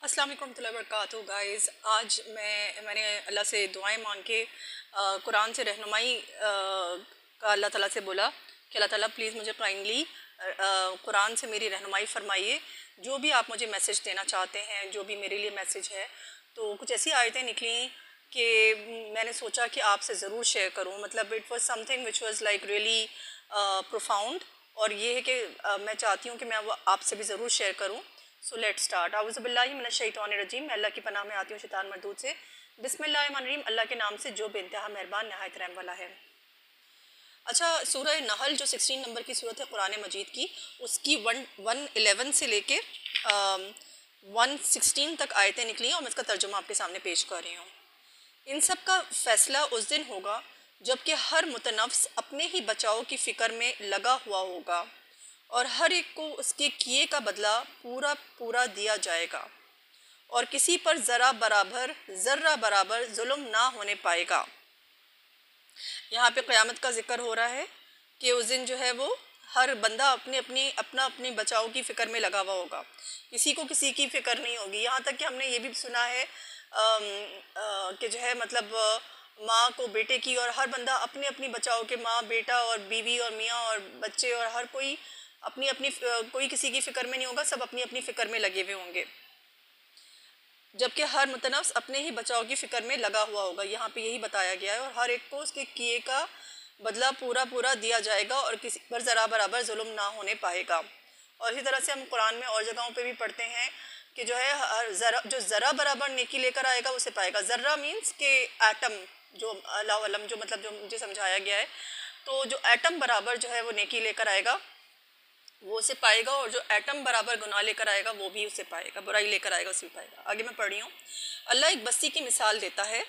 अस्सलाम वालेकुम रहमतुल्लाहि व बरकातुहू गाइस। आज मैंने अल्लाह से दुआएं मांग के कुरान से रहनुमाई का अल्लाह ताला से बोला कि अल्लाह ताला प्लीज़ मुझे काइंडली कुरान से मेरी रहनुमाई फरमाइए। जो भी आप मुझे मैसेज देना चाहते हैं, जो भी मेरे लिए मैसेज है, तो कुछ ऐसी आयतें निकली कि मैंने सोचा कि आपसे ज़रूर शेयर करूं। मतलब it was something which was like really profound, और ये है कि मैं चाहती हूँ कि मैं वो आपसे भी ज़रूर शेयर करूँ। So let start. आउज़ुबिल्लाहि मिनश्शैतानिर्रजीम। मैं अल्लाह की पनाह में आती हूँ शैतान मरदूद से। बिस्मिल्लाहिर्रहमानिर्रहीम। अल्लाह के नाम से जो बेइंतहा मेहरबान नहायत रहम वाला है। अच्छा, सूरह नहल जो 16 नंबर की सूरत है कुरान मजीद की, उसकी 111 से लेके 116 तक आयतें निकली हैं और मैं इसका तर्जुमा आपके सामने पेश कर रही हूँ। इन सब का फैसला उस दिन होगा जबकि हर मुतनफ्स अपने ही बचाव की फ़िक्र में लगा हुआ होगा और हर एक को उसके किए का बदला पूरा पूरा दिया जाएगा और किसी पर ज़र्रा बराबर जुल्म ना होने पाएगा। यहाँ पे क़यामत का जिक्र हो रहा है कि उस दिन जो है वो हर बंदा अपने बचाव की फ़िक्र में लगा हुआ होगा, किसी को किसी की फ़िक्र नहीं होगी। यहाँ तक कि हमने ये भी सुना है कि जो है मतलब माँ को बेटे की, और हर बंदा अपने अपनी बचाव के, माँ बेटा और बीवी और मियाँ और बच्चे और हर कोई अपनी अपनी कोई किसी की फ़िक्र में नहीं होगा, सब अपनी अपनी फ़िक्र में लगे हुए होंगे, जबकि हर मुतनफ्स अपने ही बचाव की फ़िक्र में लगा हुआ होगा। यहाँ पे यही बताया गया है, और हर एक को उसके किए का बदला पूरा पूरा दिया जाएगा और किसी पर ज़रा बराबर जुल्म ना होने पाएगा। और इसी तरह से हम कुरान में और जगहों पे भी पढ़ते हैं कि जो है जो ज़रा बराबर नेकी लेकर आएगा उसे पाएगा। ज़र्रा मीन्स के एटम, जो अल्लाह अलम, जो मतलब जो मुझे समझाया गया है, तो जो एटम बराबर जो है वो नेकी लेकर आएगा वो उसे पाएगा, और जो एटम बराबर गुनाह लेकर आएगा वो भी उसे पाएगा, बुराई लेकर आएगा उसे भी पाएगा। आगे मैं पढ़ रही हूँ। अल्लाह एक बस्ती की मिसाल देता है,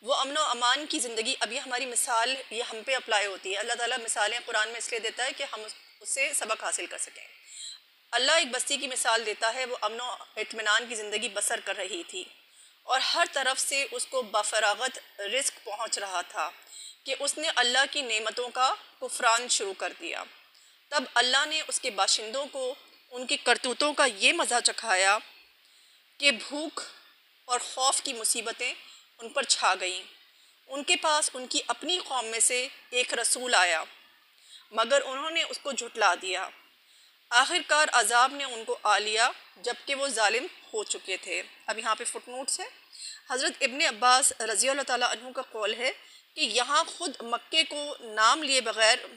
वो अमन व अमान की ज़िंदगी। अब ये हमारी मिसाल, ये हम पे अप्लाई होती है। अल्लाह ताला मिसालें कुरान में इसलिए देता है कि हम उससे सबक हासिल कर सकें। अल्लाह एक बस्ती की मिसाल देता है, वो अमन व इत्मीनान की ज़िंदगी बसर कर रही थी और हर तरफ से उसको बफरागत रिस्क पहुँच रहा था कि उसने अल्लाह की नेमतों का कुफरान शुरू कर दिया। तब अल्लाह ने उसके बाशिंदों को उनकी करतूतों का ये मज़ा चखाया कि भूख और खौफ की मुसीबतें उन पर छा गईं। उनके पास उनकी अपनी कौम में से एक रसूल आया, मगर उन्होंने उसको झुटला दिया। आखिरकार अजाब ने उनको आ लिया जबकि वो जालिम हो चुके थे। अब यहाँ पे फुटनोट्स है। हज़रत इब्ने अब्बास रज़ी अल्लाह ताला अन्हु का कौल है कि यहाँ खुद मक्के को नाम लिए बग़ैर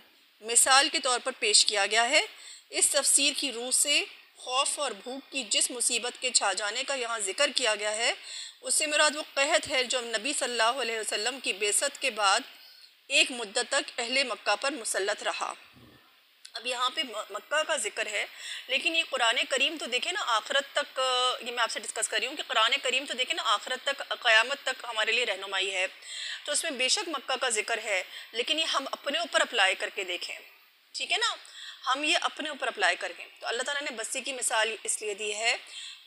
मिसाल के तौर पर पेश किया गया है। इस तफसीर की रूह से खौफ और भूख की जिस मुसीबत के छा जाने का यहाँ ज़िक्र किया गया है, उससे मुराद वो कहत है जो नबी सल्लल्लाहु अलैहि वसल्लम की बेसत के बाद एक मुद्दत तक अहले मक्का पर मुसल्लत रहा। अब यहाँ पे मक्का का जिक्र है, लेकिन ये कुरान करीम तो देखें ना आखिरत तक, ये मैं आपसे डिस्कस कर रही हूँ कि कुरान करीम तो देखें ना आखिरत तक, क़यामत तक हमारे लिए रहनुमाई है। तो उसमें बेशक मक्का का जिक्र है, लेकिन ये हम अपने ऊपर अप्लाई करके देखें, ठीक है ना, हम ये अपने ऊपर अप्लाई करें। तो अल्लाह ताला ने बस्ती की मिसाल इसलिए दी है,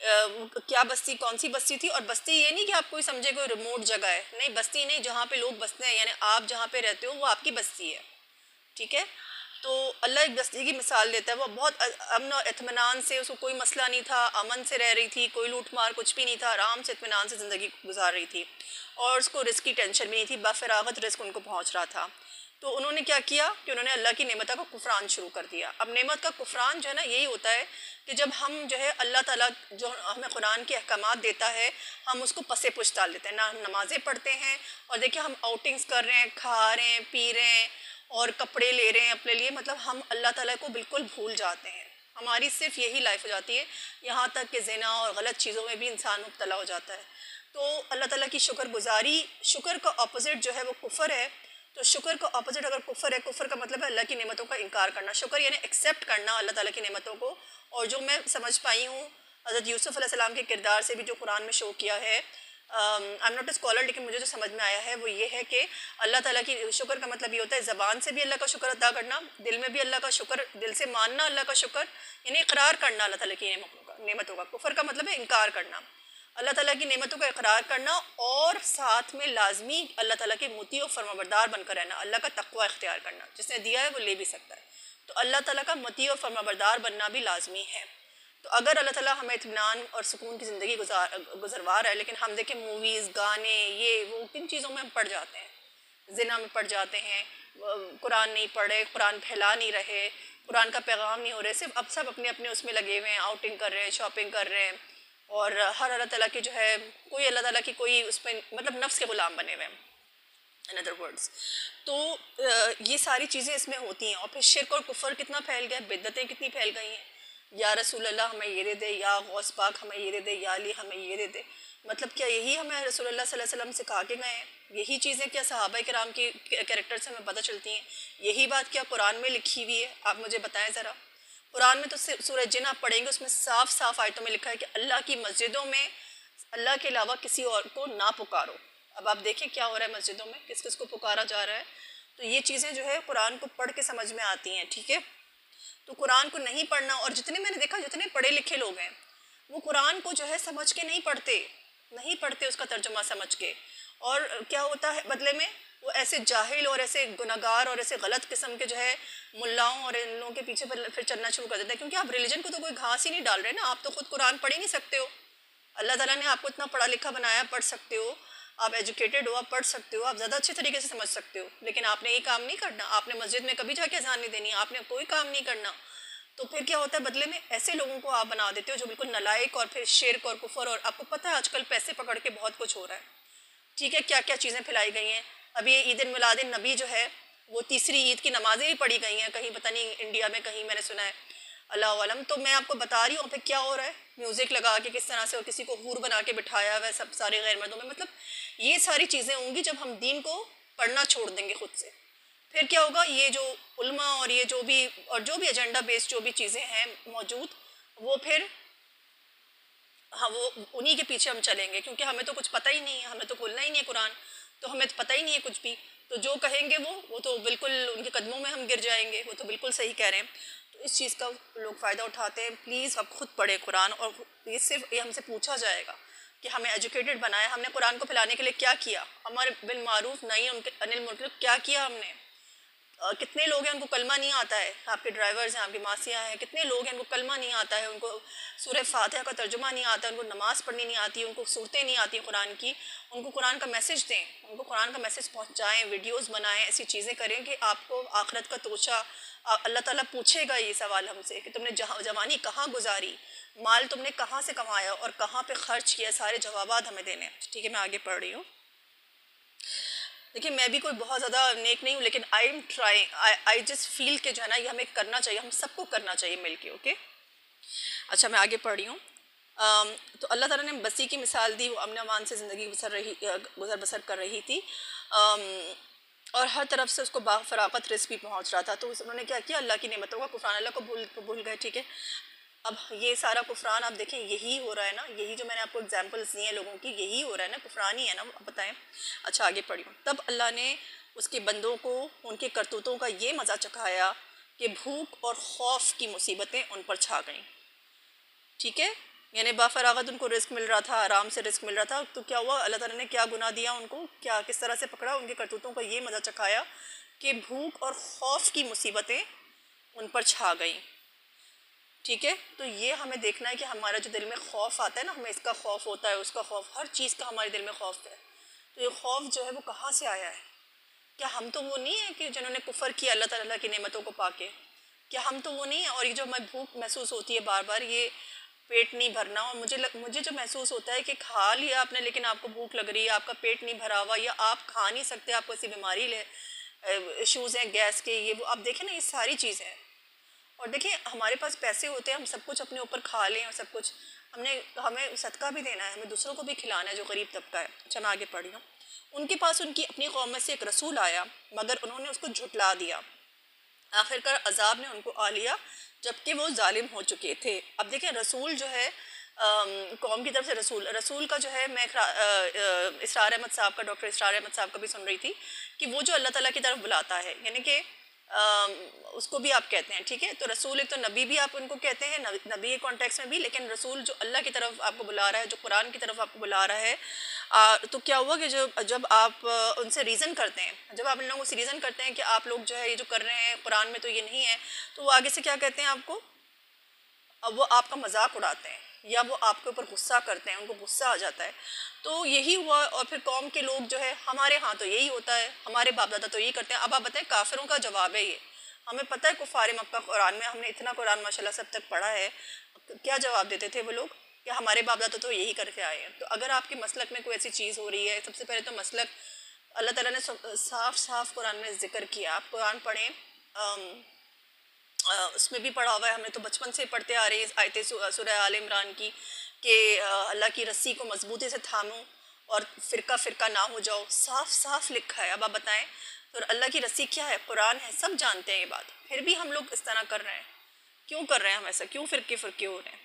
क्या बस्ती, कौन सी बस्ती थी? और बस्ती ये नहीं कि आप कोई समझे कोई रिमोट जगह है, नहीं, बस्ती नहीं, जहाँ पे लोग बसते हैं, यानी आप जहाँ पे रहते हो वो आपकी बस्ती है, ठीक है। तो अल्लाह एक बस्ती की मिसाल देता है, वो बहुत अमन और इत्मीनान से, उसको कोई मसला नहीं था, अमन से रह रही थी, कोई लूट मार कुछ भी नहीं था, आराम से इत्मीनान से ज़िंदगी गुजार रही थी और उसको रिस्क की टेंशन भी नहीं थी, बफरागत रिस्क उनको पहुंच रहा था। तो उन्होंने क्या किया कि उन्होंने अल्लाह की नेमत का कुफरान शुरू कर दिया। अब नेमत का कुफरान जो है ना, यही होता है कि जब हम जो है अल्लाह ताला जो हमें कुरान के अहकामात देता है, हम उसको पसे पुश डाल देते हैं ना। हम नमाज़ें पढ़ते हैं और देखिए हम आउटिंग्स कर रहे हैं, खा रहे हैं, पी रहे हैं और कपड़े ले रहे हैं अपने लिए, मतलब हम अल्लाह ताला को बिल्कुल भूल जाते हैं। हमारी सिर्फ यही लाइफ हो जाती है, यहाँ तक कि ज़िना और गलत चीज़ों में भी इंसान मुब्तला हो जाता है। तो अल्लाह ताला की शुक्रगुजारी, शुक्र का ऑपोजिट जो है वो कुफ़र है। तो शुक्र का ऑपोजिट अगर कुफ़र है, कुफ़र का मतलब है अल्लाह की नेमतों का इनकार करना। शुक्र यानी एक्सेप्ट करना अल्लाह ताला की नेमतों को। और जो मैं समझ पाई हूँ हज़रत यूसुफ़ अलैहिस्सलाम के किरदार से भी जो कुरान में शो किया है, आई एम नॉट ए स्कॉलर, लेकिन मुझे जो समझ में आया है वो ये है कि अल्लाह ताला की शुक्र का मतलब ये होता है ज़बान से भी अल्लाह का शुक्र अदा करना, दिल में भी अल्लाह का शुक्र, दिल से मानना अल्लाह का शुक्र, यानी इकरार करना अल्लाह ताला की नेमतों का। कुफ़र का मतलब है इनकार करना, अल्लाह ताला की नेमतों का इकरार करना और साथ में लाजमी अल्लाह ताला के मुती और फरमाबरदार बनकर रहना, अल्लाह का तकवा इख्तियार करना। जिसने दिया है वो ले भी सकता है, तो अल्लाह ताला का मुती और फरमाबरदार बनना भी लाजमी है। तो अगर अल्लाह ताला हमें इत्मीनान और सुकून की ज़िंदगी गुजरवा रहा है, लेकिन हम देखें मूवीज़, गाने, ये वो किन चीज़ों में हम पड़ जाते हैं, ज़िना में पड़ जाते हैं, कुरान नहीं पढ़े, कुरान फैला नहीं रहे, कुरान का पैगाम नहीं हो रहे, सिर्फ अब सब अपने अपने उसमें लगे हुए हैं, आउटिंग कर रहे हैं, शॉपिंग कर रहे हैं, और हर अल्लाह ताला की जो है कोई अल्लाह ताला की कोई उसमें मतलब नफ्स के ग़ुलाम बने हुए हैं, इन अदर वर्ड्स। तो ये सारी चीज़ें इसमें होती हैं। और फिर शिर्क और कुफर कितना फैल गया, बिद्दतें कितनी फैल गई हैं। या रसूल अल्लाह हमें ये दे दे, या गौस पाक हमें ये दे दे, या अली हमें ये दे दे। मतलब क्या यही हमें रसूल अल्लाह सल्लल्लाहु अलैहि वसल्लम सिखा के गए हैं? यही चीज़ें क्या सहाबा किराम की कैरेक्टर से हमें पता चलती हैं? यही बात क्या कुरान में लिखी हुई है? आप मुझे बताएं ज़रा। कुरान में तो सूरह जिन आप पढ़ेंगे, उसमें साफ साफ आयतों में लिखा है कि अल्लाह की मस्जिदों में अल्लाह के अलावा किसी और को ना पुकारो। अब आप देखें क्या हो रहा है मस्जिदों में, किस किस को पुकारा जा रहा है। तो ये चीज़ें जो है कुरान को पढ़ के समझ में आती हैं, ठीक है। तो कुरान को नहीं पढ़ना, और जितने मैंने देखा जितने पढ़े लिखे लोग हैं वो कुरान को जो है समझ के नहीं पढ़ते उसका तर्जुमा समझ के। और क्या होता है बदले में, वो ऐसे जाहिल और ऐसे गुनहगार और ऐसे गलत किस्म के जो है मुल्लाओं और इन लोगों के पीछे फिर चलना शुरू कर देते हैं। क्योंकि आप रिलीजन को तो कोई घास ही नहीं डाल रहे ना, आप तो खुद कुरान पढ़ ही नहीं सकते हो। अल्लाह ताला ने आपको इतना पढ़ा लिखा बनाया, पढ़ सकते हो, आप एजुकेटेड हो, आप पढ़ सकते हो, आप ज़्यादा अच्छे तरीके से समझ सकते हो, लेकिन आपने ये काम नहीं करना। आपने मस्जिद में कभी जाके अज़ान नहीं देनी, आपने कोई काम नहीं करना। तो फिर क्या होता है, बदले में ऐसे लोगों को आप बना देते हो जो बिल्कुल नलायक और फिर शिर्क और कुफर। और आपको पता है आजकल पैसे पकड़ के बहुत कुछ हो रहा है, ठीक है, क्या क्या चीज़ें फैलाई गई हैं। अभी ईद मिलाद नबी जो है वो तीसरी ईद की नमाज़ें भी पढ़ी गई हैं कहीं, पता नहीं इंडिया में कहीं मैंने सुना है, अल्लाह आलम। तो मैं आपको बता रही हूँ फिर क्या हो रहा है, म्यूज़िक लगा के किस तरह से, और किसी को हूर बना के बिठाया हुआ है सब सारे गैर मर्दों में। मतलब ये सारी चीज़ें होंगी जब हम दीन को पढ़ना छोड़ देंगे खुद से। फिर क्या होगा, ये जो उल्मा और ये जो भी एजेंडा बेस्ड जो भी चीज़ें हैं मौजूद, वो फिर हाँ वो उन्हीं के पीछे हम चलेंगे, क्योंकि हमें तो कुछ पता ही नहीं है, हमें तो खोलना ही नहीं है कुरान, तो हमें तो पता ही नहीं है कुछ भी। तो जो कहेंगे वो तो बिल्कुल उनके कदमों में हम गिर जाएंगे। वो तो बिल्कुल सही कह रहे हैं। तो इस चीज़ का लोग फ़ायदा उठाते हैं। प्लीज़ आप खुद पढ़ें कुरान, और ये हमसे पूछा जाएगा कि हमें एजुकेटेड बनाया, हमने कुरान को फैलाने के लिए क्या किया, हमारे बिल मारूफ नहीं उनके अनिल मुनकर क्या किया हमने। कितने लोग हैं उनको कलमा नहीं आता है, आपके ड्राइवर्स हैं, आपकी मासियाँ हैं, कितने लोग हैं उनको कलमा नहीं आता है, उनको सूरह फातिहा का तर्जुमा नहीं आता है, उनको नमाज़ पढ़नी नहीं आती, उनको सूरतें नहीं आती कुरान की। उनको कुरान का मैसेज दें, उनको कुरान का मैसेज पहुंचाएं, वीडियोस बनाएं, ऐसी चीज़ें करें कि आपको आखिरत का तोशा अल्लाह ताला पूछेगा ये सवाल हमसे कि तुमने जवानी कहाँ गुजारी, माल तुमने कहाँ से कमाया और कहाँ पर ख़र्च किया, सारे जवाबात हमें देने। ठीक है, मैं आगे पढ़ रही हूँ। देखिए मैं भी कोई बहुत ज़्यादा नेक नहीं हूँ, लेकिन I am trying, I just feel कि जो है ना ये हमें करना चाहिए, हम सबको करना चाहिए मिल के। ओके, अच्छा मैं आगे पढ़ रही हूँ। तो अल्लाह ताला ने बसी की मिसाल दी, वो अमन अमान से ज़िंदगी गुजर बसर कर रही थी, और हर तरफ से उसको बाफराकत रिस्क भी पहुँच रहा था। तो उन्होंने क्या किया, अल्लाह की नेमतों का कुफरान, अल्लाह को भूल गए। ठीक है, अब ये सारा कुफरान आप देखें यही हो रहा है ना, यही जो मैंने आपको एग्जांपल्स दिए हैं लोगों की, यही हो रहा है ना, कुफरान ही है ना। आप बताएं। अच्छा आगे पढ़ियो। तब अल्लाह ने उसके बंदों को उनके करतूतों का ये मज़ा चखाया कि भूख और खौफ की मुसीबतें उन पर छा गईं। ठीक है, यानी बाफरागत उनको रिस्क मिल रहा था, आराम से रिस्क मिल रहा था। तो क्या हुआ, अल्लाह ताला ने क्या गुनाह दिया उनको, क्या किस तरह से पकड़ा, उनके करतूतों का ये मज़ा चखाया कि भूख और खौफ की मुसीबतें उन पर छा गईं। ठीक है, तो ये हमें देखना है कि हमारा जो दिल में खौफ आता है ना, हमें इसका खौफ होता है, उसका खौफ, हर चीज़ का हमारे दिल में खौफ है। तो ये खौफ जो है वो कहाँ से आया है? क्या हम तो वो नहीं है कि जिन्होंने कुफर किया अल्लाह ताला की नेमतों को पाके? क्या हम तो वो नहीं है? और ये जो हमें भूख महसूस होती है बार बार, ये पेट नहीं भरना, और मुझे जो महसूस होता है कि खा लिया आपने लेकिन आपको भूख लग रही है, आपका पेट नहीं भरा हुआ, या आप खा नहीं सकते, आपको ऐसी बीमारी इशूज़ हैं गैस के, ये वो, आप देखें ना, ये सारी चीज़ें हैं। और देखिए हमारे पास पैसे होते हैं, हम सब कुछ अपने ऊपर खा लें और सब कुछ, हमें सदका भी देना है, हमें दूसरों को भी खिलाना है जो गरीब तबका है। अच्छा मैं आगे पढ़ी हूँ। उनके पास उनकी अपनी कौम में से एक रसूल आया, मगर उन्होंने उसको झुटला दिया। आखिरकार अजाब ने उनको आ लिया जबकि वो जालिम हो चुके थे। अब देखें रसूल जो है कौम की तरफ से रसूल का जो है, मैं इसरार अहमद साहब का, डॉक्टर इसरार अहमद साहब का भी सुन रही थी कि वो जो अल्लाह ताला की तरफ बुलाता है, यानी कि उसको भी आप कहते हैं। ठीक है, तो रसूल एक तो नबी भी आप उनको कहते हैं, नबी के कॉन्टेक्स्ट में भी, लेकिन रसूल जो अल्लाह की तरफ आपको बुला रहा है, जो कुरान की तरफ आपको बुला रहा है। तो क्या हुआ कि जब आप उनसे रीज़न करते हैं, जब आप इन लोगों से रीज़न करते हैं कि आप लोग जो है ये जो कर रहे हैं कुरान में तो ये नहीं है, तो वो आगे से क्या कहते हैं आपको, अब वो आपका मजाक उड़ाते हैं या वो आपके ऊपर गुस्सा करते हैं, उनको गुस्सा आ जाता है। तो यही हुआ, और फिर कौम के लोग जो है, हमारे यहाँ तो यही होता है, हमारे बाप दादा तो यही करते हैं। अब आप बताएं, काफिरों का जवाब है ये। हमें पता है कुफार मक्का कुरान में, हमने इतना कुरान माशाल्लाह सब तक पढ़ा है, क्या जवाब देते थे वो लोग कि हमारे बाप दादा तो यही करके आए हैं। तो अगर आपके मसलक में कोई ऐसी चीज़ हो रही है, सबसे पहले तो मसलक अल्लाह ताला ने साफ साफ कुरान में जिक्र किया। आप कुरान पढ़ें, उसमें भी पढ़ा हुआ है, हमने तो बचपन से पढ़ते आ रहे हैं आयत सूरह आल इमरान की कि अल्लाह की रस्सी को मजबूती से थामो और फ़िरका फ़िरका ना हो जाओ, साफ साफ लिखा है। अब आप बताएं, तो अल्लाह की रस्सी क्या है? कुरान है, सब जानते हैं ये बात, फिर भी हम लोग इस तरह कर रहे हैं। क्यों कर रहे हैं हम ऐसा? क्यों फ़िरके फ़िरके हो रहे हैं?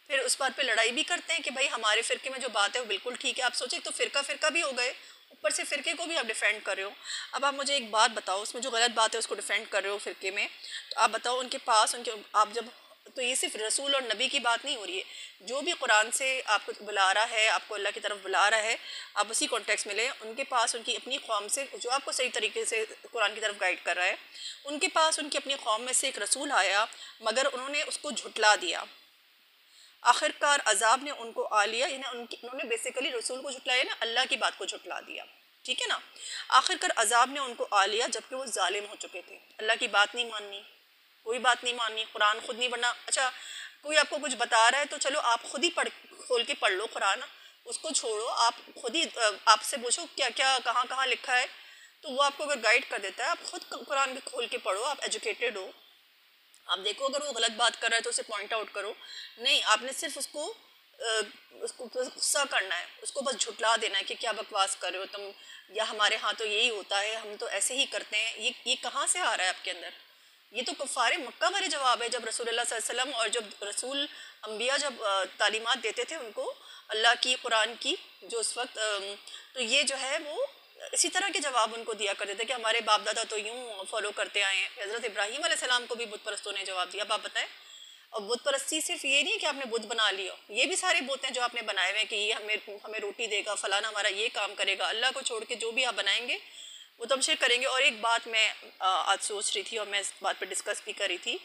फिर उस बात पे लड़ाई भी करते हैं कि भाई हमारे फ़िरके में जो बात है वो बिल्कुल ठीक है। आप सोचिए, तो फ़िरका फ़िरका भी हो गए, ऊपर से फ़िरके को भी आप डिफेंड कर रहे हो। अब आप मुझे एक बात बताओ, उसमें जो गलत बात है उसको डिफेंड कर रहे हो फ़िरके में, तो आप बताओ उनके पास, उनके आप जब, तो ये सिर्फ रसूल और नबी की बात नहीं हो रही है, जो भी कुरान से आपको बुला रहा है, आपको अल्लाह की तरफ बुला रहा है, आप उसी कॉन्टेक्स्ट में लें। उनके पास उनकी अपनी कौम से, जो आपको सही तरीके से कुरान की तरफ गाइड कर रहा है, उनके पास उनकी अपनी कौम में से एक रसूल आया, मगर उन्होंने उसको झुटला दिया। आखिरकार अजाब ने उनको आ लिया, यानी उन्होंने बेसिकली रसूल को झुटलाया ना, अल्लाह की बात को झुटला दिया, ठीक है ना। आखिरकार अजाब ने उनको आ लिया जबकि वो जालिम हो चुके थे। अल्लाह की बात नहीं माननी, कोई बात नहीं माननी, कुरान खुद नहीं पढ़ना। अच्छा, कोई आपको कुछ बता रहा है तो चलो आप खुद ही खोल के पढ़ लो कुरान, उसको छोड़ो, आप खुद ही आपसे पूछो क्या क्या कहाँ कहाँ लिखा है, तो वो आपको अगर गाइड कर देता है, आप खुद कुरान खोल के पढ़ो, आप एजुकेटेड हो। आप देखो, अगर वो गलत बात कर रहा है तो उसे पॉइंट आउट करो। नहीं, आपने सिर्फ उसको बस गुस्सा करना है, उसको बस झुटला देना है कि क्या बकवास कर रहे हो तुम, या हमारे यहाँ तो यही होता है, हम तो ऐसे ही करते हैं। ये कहाँ से आ रहा है आपके अंदर? ये तो कुफ़ारे मक्का वाले जवाब है, जब रसूलुल्लाह सल्लल्लाहु अलैहि वसल्लम और जब रसूल अम्बिया जब तालीमात देते थे उनको अल्लाह की, कुरान की, जो उस वक्त तो ये जो है वो इसी तरह के जवाब उनको दिया करते थे कि हमारे बाप दादा तो यूँ फॉलो करते आए हैं। हज़रत इब्राहीम अलैहिस्सलाम को भी बुत परस्तों ने जवाब दिया। अब आप बताएं, और बुत परस्ती सिर्फ ये नहीं कि आपने बुत बना लिया, ये भी सारे बुत हैं जो आपने बनाए हुए हैं कि ये हमें हमें रोटी देगा, फलाना हमारा ये काम करेगा। अल्लाह को छोड़ के जो भी आप बनाएंगे वो तो हम शेयर करेंगे। और एक बात मैं आज सोच रही थी और मैं इस बात पर डिस्कस भी करी थी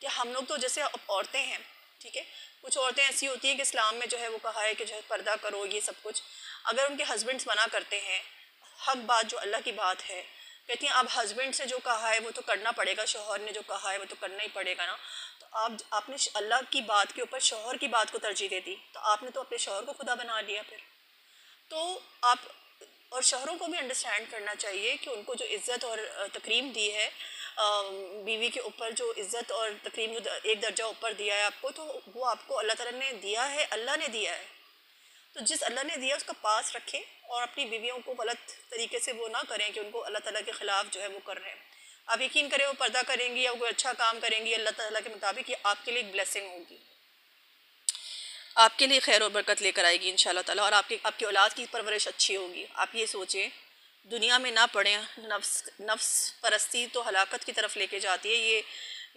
कि हम लोग तो जैसे अब औरतें हैं, ठीक है, कुछ औरतें ऐसी होती हैं कि इस्लाम में जो है वो कहा है कि जो है पर्दा करो, ये सब कुछ, अगर उनके हस्बैंड्स मना करते हैं, हक बात जो अल्लाह की बात है, कहती हैं अब हस्बैंड से जो कहा है वो तो करना पड़ेगा, शौहर ने जो कहा है वो तो करना ही पड़ेगा ना। तो आपने अल्लाह की बात के ऊपर शौहर की बात को तरजीह दे दी, तो आपने तो अपने शौहर को खुदा बना लिया फिर। तो आप, और शौहरों को भी अंडरस्टैंड करना चाहिए कि उनको जो इज़्ज़त और तकरीम दी है, बीवी के ऊपर जो इज़्ज़त और तकरीम जो एक दर्जा ऊपर दिया है आपको, तो वो आपको अल्लाह ताला ने दिया है, अल्लाह ने दिया है। तो जिस अल्लाह ने दिया उसका पास रखें, और अपनी बीवियों को गलत तरीके से वो ना करें कि उनको अल्लाह ताला के ख़िलाफ़ जो है वो कर रहे हैं। आप यकीन करें, वो पर्दा करेंगी या कोई अच्छा काम करेंगी अल्लाह ताला के मुताबिक, ये आपके लिए एक ब्लेसिंग होगी, आपके लिए खैर और बरकत लेकर आएगी इंशाल्लाह ताला, और आपकी औलाद की परवरिश अच्छी होगी। आप ये सोचें, दुनिया में ना पढ़ें, नफ्स परस्ती तो हलाकत की तरफ लेके जाती है।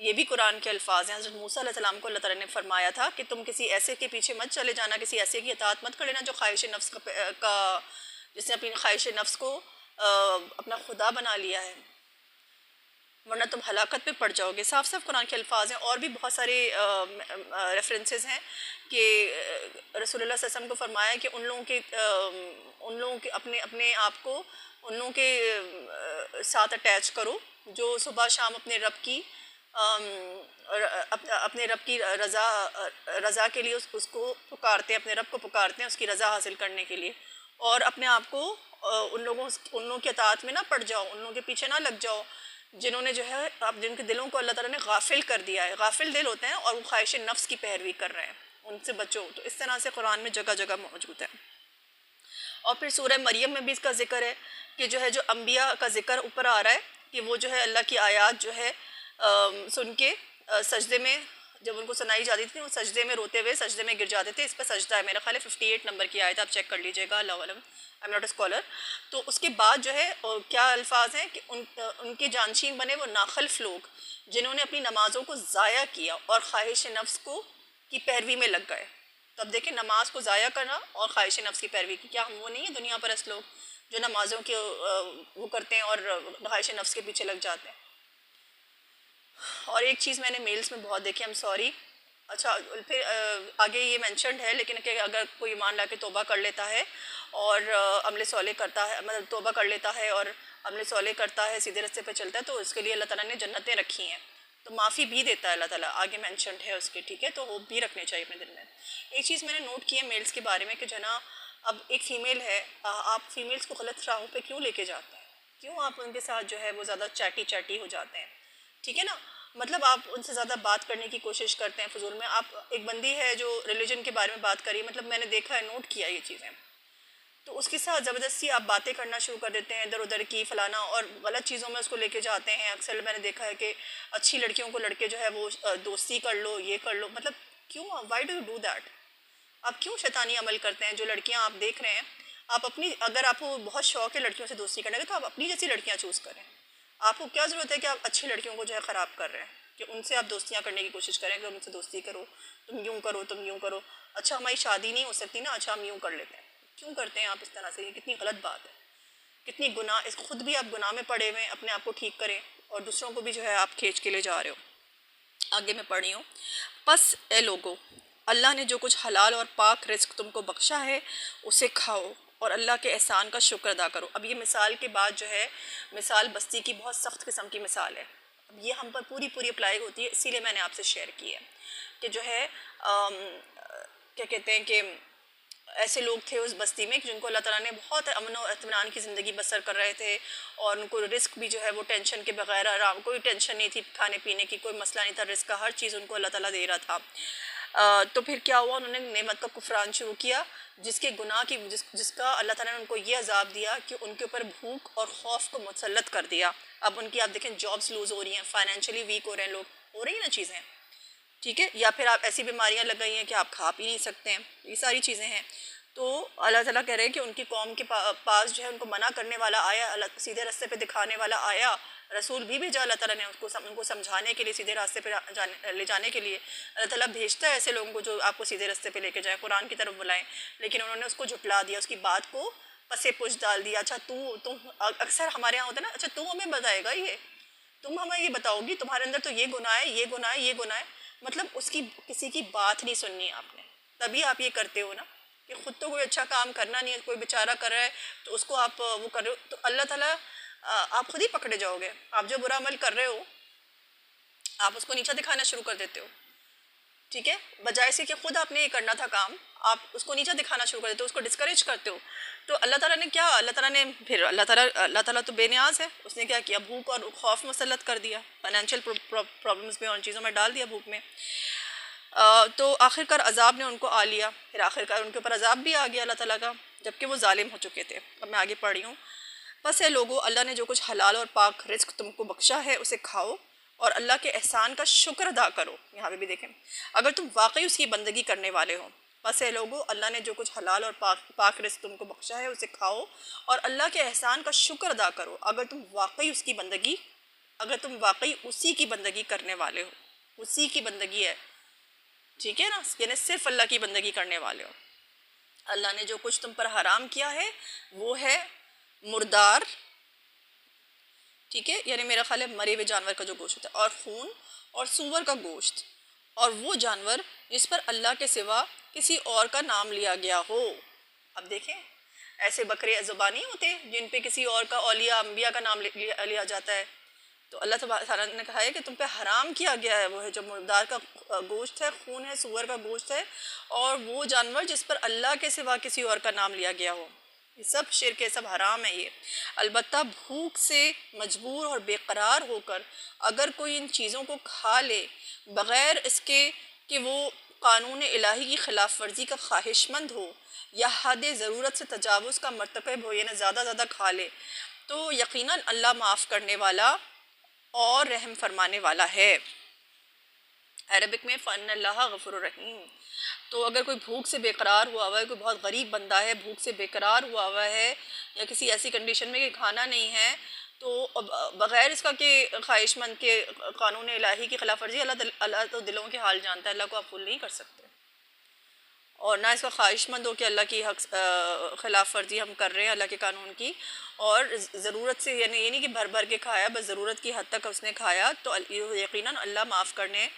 ये भी कुरान के अल्फाज हैं। हज़रत मूसा अलैहिस्सलाम को अल्लाह ताला ने फरमाया था कि तुम किसी ऐसे के पीछे मत चले जाना, किसी ऐसे की इताअत मत कर लेना जो ख्वाहिश नफ्स का जिसने अपनी ख्वाहिश नफ्स को अपना खुदा बना लिया है, वरना तुम हलाकत पे पड़ जाओगे। साफ साफ कुरान के अल्फाज हैं। और भी बहुत सारे रेफरेंसेस हैं कि रसूलुल्लाह सल्लल्लाहु अलैहि वसल्लम को फरमाया कि उन लोगों के अपने अपने आप को उन लोगों के साथ अटैच करो जो सुबह शाम अपने रब की अपने रब की रज़ा के लिए उसको पुकारते हैं, अपने रब को पुकारते हैं उसकी रज़ा हासिल करने के लिए। और अपने आप को उन लोगों की अताअत में ना पड़ जाओ, उन लोगों के पीछे ना लग जाओ जिन्होंने जो है अब जिनके दिलों को अल्लाह ताला ने गाफिल कर दिया है। गाफिल दिल होते हैं और वो ख्वाहिश नफ्स की पैरवी कर रहे हैं, उनसे बचो। तो इस तरह से कुरान में जगह जगह मौजूद है। और फिर सूरह मरियम में भी इसका जिक्र है कि जो है जो अम्बिया का जिक्र ऊपर आ रहा है कि वो जो है अल्लाह की आयात जो है सुन के सजदे में, जब उनको सुनाई जाती थी वो सजदे में रोते हुए सजदे में गिर जाते थे। इस पर सजदा है, मेरा ख्याल है 58 नंबर की आयत, आप चेक कर लीजिएगा, अल्लाह अलम, आई एम नॉट अ स्कॉलर। तो उसके बाद जो है क्या अल्फाज हैं कि उनके जानशीन बने वो नाखल्फ लोग जिन्होंने अपनी नमाज़ों को ज़ाया किया और ख्वाहिश नफ्स को की पैरवी में लग गए। तो अब देखें, नमाज को ज़ाया करना और ख्वाहिश नफ्स की पैरवी की, क्या हम वो नहीं है दुनिया परस्त लोग जो नमाज़ों के वो करते हैं और ख्वाहिश नफ्स के पीछे लग जाते हैं। और एक चीज़ मैंने मेल्स में बहुत देखी, आई एम सॉरी, अच्छा, फिर आगे ये मेंशन्ड है, लेकिन कि अगर कोई ईमान ला के तौबा कर लेता है और अमल सौले करता है, मतलब तौबा कर लेता है और अमल सौले करता है, सीधे रास्ते पे चलता है, तो उसके लिए अल्लाह ताला ने जन्नतें रखी हैं, तो माफ़ी भी देता है अल्लाह ताला, आगे मेंशन्ड है उसके, ठीक है। तो वो भी रखने चाहिए अपने दिल में। एक चीज़ मैंने नोट की है मेल्स के बारे में कि जो है ना, अब एक फ़ीमेल है, आप फीमेल्स को गलत राहों पे क्यों लेके जाते हैं, क्यों आप उनके साथ जो है वो ज़्यादा चैटी चैटी हो जाते हैं, ठीक है ना। मतलब आप उनसे ज़्यादा बात करने की कोशिश करते हैं फजूल में। आप एक बंदी है जो रिलीजन के बारे में बात करी, मतलब मैंने देखा है, नोट किया ये चीज़ें, तो उसके साथ ज़बरदस्ती आप बातें करना शुरू कर देते हैं इधर उधर की फलाना, और गलत चीज़ों में उसको लेके जाते हैं। अक्सर मैंने देखा है कि अच्छी लड़कियों को लड़के जो है वो दोस्ती कर लो, ये कर लो, मतलब क्यों, why do you do that. आप क्यों शैतानी अमल करते हैं। जो लड़कियां आप देख रहे हैं, आप अपनी, अगर आपको बहुत शौक है लड़कियों से दोस्ती करने का, तो आप अपनी जैसी लड़कियां चूज़ करें। आपको क्या ज़रूरत है कि आप अच्छी लड़कियों को जो है ख़राब कर रहे हैं, कि उनसे आप दोस्तियां करने की कोशिश करें कि उनसे दोस्ती करो, तुम यूँ करो, तुम यूँ करो, अच्छा हमारी शादी नहीं हो सकती ना, अच्छा हम यूँ कर लेते हैं। क्यों करते हैं आप इस तरह से, ये कितनी गलत बात है, कितनी गुनाह, इस खुद भी आप गुनाह में पड़े हुए हैं, अपने आप को ठीक करें और दूसरों को भी जो है आप खींच के ले जा रहे हो। आगे मैं पढ़ी हूँ, बस ए लोगो, अल्लाह ने जो कुछ हलाल और पाक रिस्क तुमको बख्शा है उसे खाओ और अल्लाह के एहसान का शुक्र अदा करो। अब ये मिसाल के बाद जो है, मिसाल बस्ती की बहुत सख्त किस्म की मिसाल है। अब ये हम पर पूरी पूरी अप्लाई होती है, इसीलिए मैंने आपसे शेयर की है कि जो है क्या कहते हैं कि ऐसे लोग थे उस बस्ती में जिनको अल्लाह ताला ने बहुत अमन और इत्मीनान की ज़िंदगी बसर कर रहे थे, और उनको रिस्क भी जो है वो टेंशन के बगैर आराम, कोई टेंशन नहीं थी खाने पीने की, कोई मसला नहीं था, रिस्क का हर चीज़ उनको अल्लाह ताला दे रहा था। तो फिर क्या हुआ, उन्होंने नेमत का कुफरान शुरू किया, जिसके गुनाह की जिसका अल्लाह ताला ने उनको ये अजाब दिया कि उनके ऊपर भूख और खौफ को मुसल्लत कर दिया। अब उनकी आप देखें जॉब्स लूज़ हो रही हैं, फाइनेंशियली वीक हो रहे हैं लोग, हो रही हैं ना चीज़ें, ठीक है। या फिर आप ऐसी बीमारियां लग गई हैं कि आप खा पी नहीं सकते हैं, ये सारी चीज़ें हैं। तो अल्लाह ताला कह रहे हैं कि उनकी कौम के पास जो है उनको मना करने वाला आया, सीधे रास्ते पे दिखाने वाला आया, रसूल भी भेजा अल्लाह ताला ने उनको समझाने के लिए, सीधे रास्ते पे ले जाने के लिए। अल्लाह ताला भेजता है ऐसे लोगों को जो आपको सीधे रास्ते पे लेके जाए, कुरान की तरफ बुलाएं, लेकिन उन्होंने उसको झुटला दिया, उसकी बात को पसे पुश डाल दिया। अच्छा तुम अक्सर हमारे यहाँ होता है ना, अच्छा तू हमें बताएगा, ये तुम हमें ये बताओगी, तुम्हारे अंदर तो ये गुनाह है, ये गुनाह है, ये गुनाह है, मतलब उसकी किसी की बात नहीं सुननी आपने, तभी आप ये करते हो ना, कि खुद तो कोई अच्छा काम करना नहीं है, कोई बेचारा कर रहा है तो उसको आप वो कर रहे हो, तो अल्लाह ताला आप खुद ही पकड़े जाओगे। आप जो बुरा अमल कर रहे हो आप उसको नीचा दिखाना शुरू कर देते हो, ठीक है, बजाय से कि खुद आपने ये करना था काम, आप उसको नीचा दिखाना शुरू कर देते हो, उसको डिस्करेज करते हो। तो अल्लाह ताला ने क्या, अल्लाह ताला ने फिर अल्लाह ताला तो बेनियाज है, उसने क्या किया, भूख और खौफ मुसल्लत कर दिया, फाइनेंशियल प्रॉब्लम्स में और चीज़ों में डाल दिया, भूख में। तो आखिरकार अजाब ने उनको आ लिया, फिर आखिरकार उनके ऊपर अजाब भी आ गया अल्लाह ताला का, जबकि वो जालिम हो चुके थे। अब मैं आगे पढ़ रही हूँ, बस है लोगों, अल्लाह ने जो कुछ हलाल और पाक रिस्क तुमको बख्शा है उसे खाओ और अल्लाह के एहसान का शुक्र अदा करो। यहाँ पे भी देखें, अगर तुम वाकई उसकी बंदगी करने वाले हो। बस है लोगों, अल्लाह ने जो कुछ हलाल और पाक रिस्क तुमको बख्शा है उसे खाओ और अल्लाह के एहसान का शुक्र अदा करो, अगर तुम वाकई उसकी बंदगी, अगर तुम वाकई उसी की बंदगी करने वाले हो, उसी की बंदगी है, ठीक है ना, यानी सिर्फ अल्लाह की बंदगी करने वाले हो। अल्लाह ने जो कुछ तुम पर हराम किया है वो है मुर्दार, ठीक है, यानी मेरा ख्याल है मरे हुए जानवर का जो गोश्त होता है, और खून और सूअर का गोश्त, और वो जानवर जिस पर अल्लाह के सिवा किसी और का नाम लिया गया हो। अब देखें, ऐसे बकरे ज़ुबानी होते जिन पे किसी और का, औलिया अम्बिया का नाम लिया जाता है, तो अल्लाह ताला ने कहा है कि तुम पे हराम किया गया है वो है जो मुर्दार का गोश्त है, खून है, सूअर का गोश्त है, और वो जानवर जिस पर अल्लाह के सिवा किसी और का नाम लिया गया हो, ये सब शिर्क है, सब हराम है ये। अलबत्ता भूख से मजबूर और बेकरार होकर अगर कोई इन चीज़ों को खा ले बग़ैर इसके कि वो कानून इलाही की खिलाफ वर्जी का ख्वाहिशमंद हो या हद ज़रूरत से तजावुज़ का मर्तकब हो, यानी ज़्यादा खा ले, तो यकीनन अल्लाह माफ़ करने वाला और रहम फरमाने वाला है। अरबिक में फ़न्नल्लाह गफ़ूरुर रहीम। तो अगर कोई भूख से बेकरार हुआ हुआ है, कोई बहुत गरीब बंदा है, भूख से बेकरार हुआ हुआ है, या किसी ऐसी कंडीशन में कि खाना नहीं है, तो बग़ैर इसका कि ख्वाहिशमंद के कानून इलाही की खिलाफ वर्जी, अल्लाह तो दिलों के हाल जानता है, अल्लाह को आप भूल नहीं कर सकते, और ना इसका ख्वाहिशमंद हो कि अल्लाह की खिलाफ वर्जी हम कर रहे हैं अल्लाह के कानून की, और ज़रूरत से, यानी ये नहीं कि भर भर के खाया, बस ज़रूरत की हद तक उसने खाया, तो यकीनन अल्लाह माफ़ करने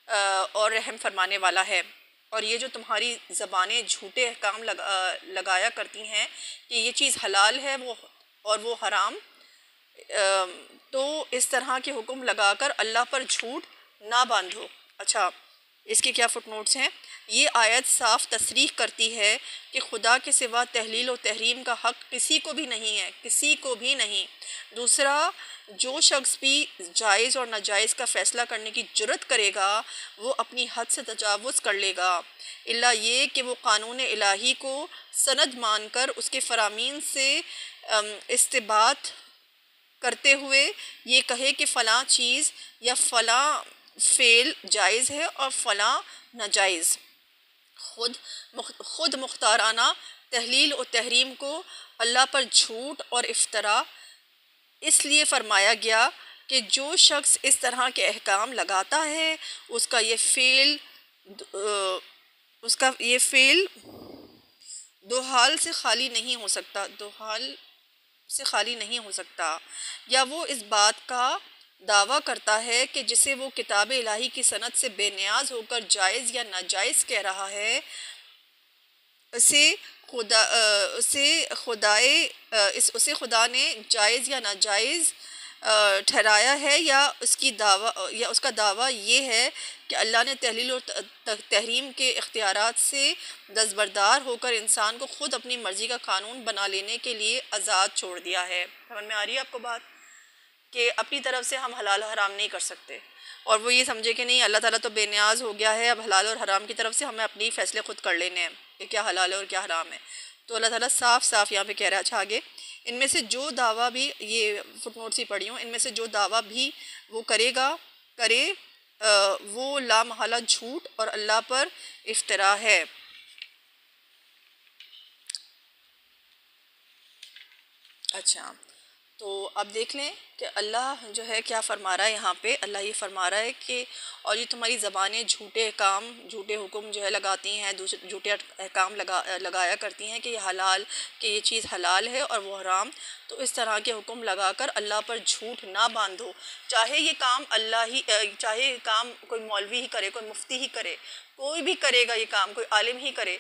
और रहम फरमाने वाला है। और ये जो तुम्हारी ज़बानें झूठे अहकाम लगाया करती हैं कि ये चीज़ हलाल है वो और वो हराम, तो इस तरह के हुक्म लगाकर अल्लाह पर झूठ ना बांधो। अच्छा, इसके क्या फुटनोट्स हैं। ये आयत साफ तसरीह करती है कि खुदा के सिवा तहलील और तहरीम का हक़ किसी को भी नहीं है, किसी को भी नहीं। दूसरा, जो शख्स भी जायज़ और नाजायज़ का फ़ैसला करने की जुर्रत करेगा वो अपनी हद से तजावुज़ कर लेगा, इल्ला ये कि वो कानून इलाही को सनद मानकर उसके फ़रामीन से इस्तिबात करते हुए ये कहे कि फ़लाँ चीज़ या फ़लाँ फ़ेल जायज़ है और फ़लाँ नाजायज़। खुद मुख्ताराना तहलील और तहरीम को अल्लाह पर झूठ और इफ्तरा इसलिए फ़रमाया गया कि जो शख्स इस तरह के अहकाम लगाता है उसका ये फ़ेल दो हाल से खाली नहीं हो सकता, दो हाल से खाली नहीं हो सकता। या वो इस बात का दावा करता है कि जिसे वो किताब इलाही की सनद से बेनियाज होकर जायज़ या नाजायज़ कह रहा है, उसे खुदा ने जायज़ या नाजायज़ ठहराया है, या उसका दावा ये है कि अल्लाह ने तहलील और तहरीम के इख्तियारात से दस्तबरदार होकर इंसान को ख़ुद अपनी मर्ज़ी का कानून बना लेने के लिए आज़ाद छोड़ दिया है। समझ में आ रही है आपको बात कि अपनी तरफ से हम हलाल हराम नहीं कर सकते, और वो ये समझे कि नहीं अल्लाह ताला तो बेनियाज हो गया है, अब हलाल और हराम की तरफ से हमें अपने फ़ैसले ख़ुद कर लेने हैं कि क्या हलाल है और क्या हराम है। तो अल्लाह ताला साफ़ साफ़ यहाँ पे कह रहा है। अच्छा आगे, इनमें से जो दावा भी, ये फुटनोट्स ही पढ़ी हूँ, इनमें से जो दावा भी वो करे वो लामहला झूठ और अल्लाह पर इफ्तरा है। अच्छा, तो अब देख लें कि अल्लाह जो है क्या फ़रमा रहा है यहाँ पे। अल्लाह ये फ़रमा रहा है कि और ये तुम्हारी ज़बानें झूठे काम, झूठे हुक्म जो है लगाती हैं, दूसरे झूठे अहकाम लगाया करती हैं कि ये हलाल, कि ये चीज़ हलाल है और वो हराम। तो इस तरह के हुक्म लगाकर अल्लाह पर झूठ ना बांधो। चाहे ये काम चाहे ये काम कोई मौलवी ही करे, कोई मुफ्ती ही करे, कोई भी करेगा ये काम, कोई आलिम ही करे।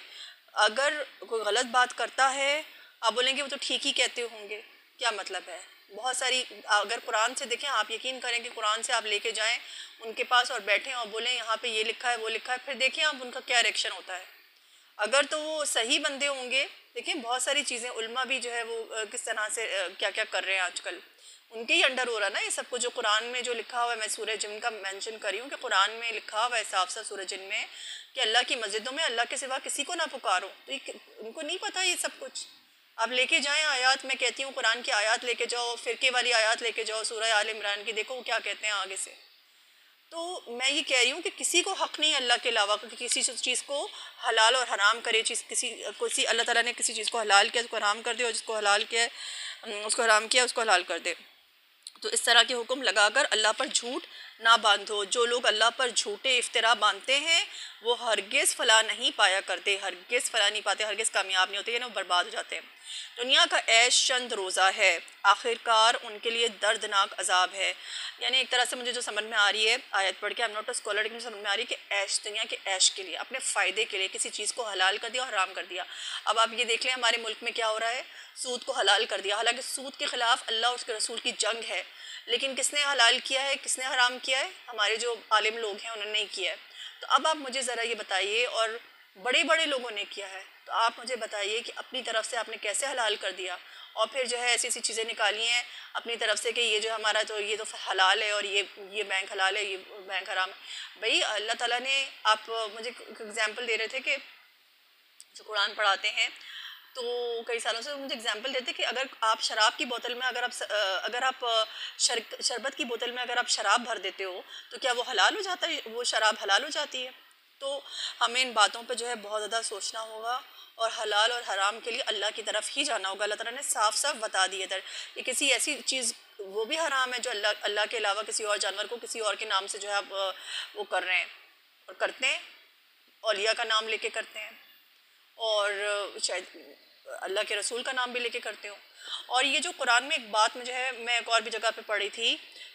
अगर कोई गलत बात करता है, आप बोलेंगे वो तो ठीक ही कहते होंगे, क्या मतलब है। बहुत सारी, अगर कुरान से देखें, आप यकीन करें कि कुरान से आप लेके जाएं उनके पास और बैठें और बोलें यहाँ पे ये लिखा है वो लिखा है, फिर देखें आप उनका क्या रिएक्शन होता है। अगर तो वो सही बंदे होंगे, देखिए बहुत सारी चीज़ें उल्मा भी जो है वो किस तरह से क्या क्या कर रहे हैं आजकल, उनके ही अंडर हो रहा है ना ये सब कुछ। जो कुरान में जो लिखा हुआ है, मैं सूरह जिन का मेंशन कर रही हूँ कि कुरान में लिखा हुआ है साफ साफ सूरह जिन में कि अल्लाह की मस्जिदों में अल्लाह के सिवा किसी को ना पुकारो। तो उनको नहीं पता ये सब कुछ। आप लेके जाएं आयत, मैं कहती हूँ कुरान की आयत लेके जाओ, फ़िरके वाली आयत लेके जाओ, सूरह आल इमरान की, देखो वो क्या कहते हैं आगे से। तो मैं ये कह रही हूँ कि किसी को हक़ नहीं अल्लाह के अलावा कि किसी चीज़ को हलाल और हराम करे। किसी अल्लाह ताला ने किसी चीज़ को हलाल किया उसको हराम कर दे, और जिसको हलाल किया उसको हराम किया उसको हलाल कर दे। तो इस तरह के हुक्म लगाकर अल्लाह पर झूठ ना बांधो। जो लोग अल्लाह पर झूठे इफ्तरा बांधते हैं वो हरगिज़ फलाह नहीं पाया करते, हरगिज़ फलाह नहीं पाते, हरगिज़ कामयाब नहीं होते, यानी वो बर्बाद हो जाते हैं। दुनिया का ऐश चंद रोज़ा है, आखिरकार उनके लिए दर्दनाक अजाब है। यानी एक तरह से मुझे जो समझ में आ रही है आयत पढ़ के, आई एम नॉट अ स्कॉलर, लेकिन समझ में आ रही है कि ऐश, दुनिया के ऐश के लिए, अपने फ़ायदे के लिए किसी चीज़ को हलाल कर दिया और हराम कर दिया। अब आप ये देख लें हमारे मुल्क में क्या हो रहा है, सूद को हलाल कर दिया। हालांकि सूद के ख़िलाफ़ अल्लाह और उसके रसूल की जंग है, लेकिन किसने हलाल किया है, किसने हराम किया है? हमारे जो आलिम लोग हैं उन्होंने नहीं किया है। तो अब आप मुझे ज़रा ये बताइए, और बड़े बड़े लोगों ने किया है, तो आप मुझे बताइए कि अपनी तरफ से आपने कैसे हलाल कर दिया, और फिर जो है ऐसी ऐसी चीज़ें निकाली हैं अपनी तरफ से कि ये जो हमारा तो ये तो हलाल है और ये बैंक हलाल है, ये बैंक हराम है। भाई अल्लाह ताला ने, आप मुझे एग्जाम्पल दे रहे थे कि जो कुरान पढ़ाते हैं तो कई सालों से मुझे एग्जांपल देते कि अगर आप शराब की बोतल में अगर आप शरबत की बोतल में अगर आप शराब भर देते हो तो क्या वो हलाल हो जाता है, वो शराब हलाल हो जाती है। तो हमें इन बातों पे जो है बहुत ज़्यादा सोचना होगा, और हलाल और हराम के लिए अल्लाह की तरफ ही जाना होगा। अल्लाह ताला ने साफ साफ बता दिए इधर कि किसी ऐसी चीज़ वो भी हराम है जो अल्लाह के अलावा किसी और जानवर को किसी और के नाम से जो है आप वो कर रहे हैं और करते हैं, औलिया का नाम लेके करते हैं, और शायद अल्लाह के रसूल का नाम भी लेके करते हो। और ये जो कुरान में एक बात मुझे है, मैं एक और भी जगह पे पढ़ी थी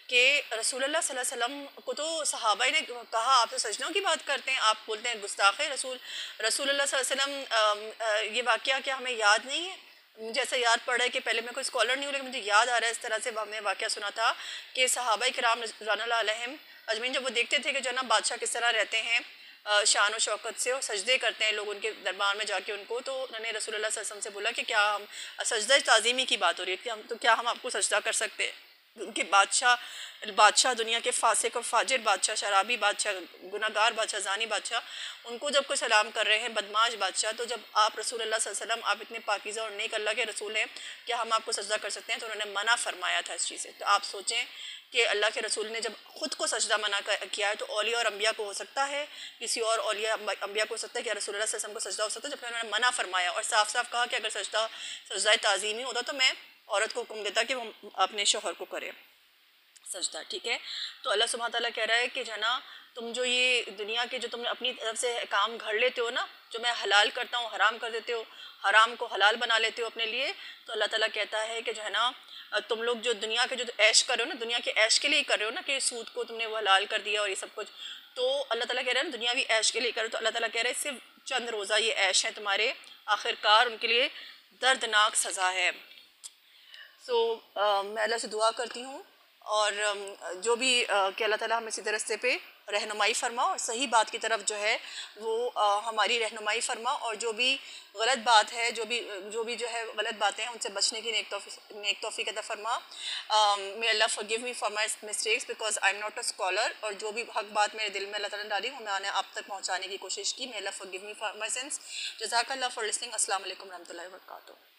कि रसूलुल्लाह सल्लल्लाहु अलैहि वसल्लम को तो सहाबा ने कहा आप तो सजदों की बात करते हैं, आप बोलते हैं गुस्ताख रसूल। रसूलुल्लाह सल्लल्लाहु अलैहि वसल्लम ये वाक़या क्या हमें याद नहीं है? मुझे ऐसा याद पड़ा है कि पहले मैं कोई स्कॉलर नहीं हूँ, लेकिन मुझे याद आ रहा है इस तरह से हमने वाक़या सुना था कि सहाबा किराम रज़ियल्लाहु अलैहिम अजमईन जब वो देखते थे कि जो ना बादशाह किस तरह रहते हैं शान और शौकत से, और सजदे करते हैं लोग उनके दरबार में जाके उनको, तो उन्होंने रसूलुल्लाह सल्लल्लाहु अलैहि वसल्लम से बोला कि क्या हम सजदा ताज़ीमी की बात हो रही है कि हम तो क्या हम आपको सजदा कर सकते हैं? उनके बादशाह दुनिया के फासिक और फाजिर बादशाह, शराबी बादशाह, गुनाहगार बादशाह, जानी बादशाह, उनको जब कोई सलाम कर रहे हैं, बदमाश बादशाह, तो जब आप रसूलुल्लाह सल्लल्लाहु अलैहि वसल्लम आप इतने पाकीज़ा और नेक अल्लाह के रसूल हैं, क्या हम आपको सजदा कर सकते हैं? तो उन्होंने मना फरमाया था इस चीज़ से। तो आप सोचें कि अल्लाह के रसूल ने जब ख़ुद को सजदा मना किया है, तो औलिया और अम्बिया को हो सकता है, किसी और औलिया अम्बिया को हो सकता है कि रसूलुल्लाह सल्लल्लाहु अलैहि वसल्लम को सजदा हो सकता है, जबकि उन्होंने मना फरमाया और साफ साफ कहा कि अगर सजदा ताज़ीमी होता तो मैं औरत को हुक्म देता कि वो अपने शोहर को करे सजदा। ठीक है, तो अल्लाह सुब्हान ताला कह रहा है कि जना तुम जो ये दुनिया के जो तुम अपनी तरफ से काम घर लेते हो ना, जो मैं हलाल करता हूँ हराम कर देते हो, हराम को हलाल बना लेते हो अपने लिए, तो अल्लाह ताला कहता है कि जो है ना तुम लोग जो दुनिया के जो ऐश कर रहे हो ना, दुनिया के ऐश के लिए ही कर रहे हो ना, कि सूद को तुमने वो हलाल कर दिया और ये सब कुछ, तो अल्लाह ताला कह रहा है ना दुनियावी ऐश के लिए कर रहे हो, तो अल्लाह ताला कह रहा है सिर्फ चंद रोज़ा ये ऐश है तुम्हारे, आखिरकार उनके लिए दर्दनाक सज़ा है। सो मैं अल्लाह से दुआ करती हूँ और जो भी कि अल्लाह ताला हमें सीधे रास्ते पे रहनुमाई फरमा और सही बात की तरफ जो है वो हमारी रहनुमाई फरमा, और जो भी गलत बात है, जो भी जो है गलत बातें हैं उनसे बचने की नेक तौफीक अता फरमा। May Allah forgive me for my mistakes because I am not a scholar, और जो भी हक बात मेरे दिल में अल्लाह ताला ने डाली वो मैंने आप तक पहुँचाने की कोशिश की। May Allah forgive me for my sins. जज़ाकल्लाह फॉर लिसनिंग। अस्सलाम वालेकुम रहमतुल्लाहि व बरकातुहू।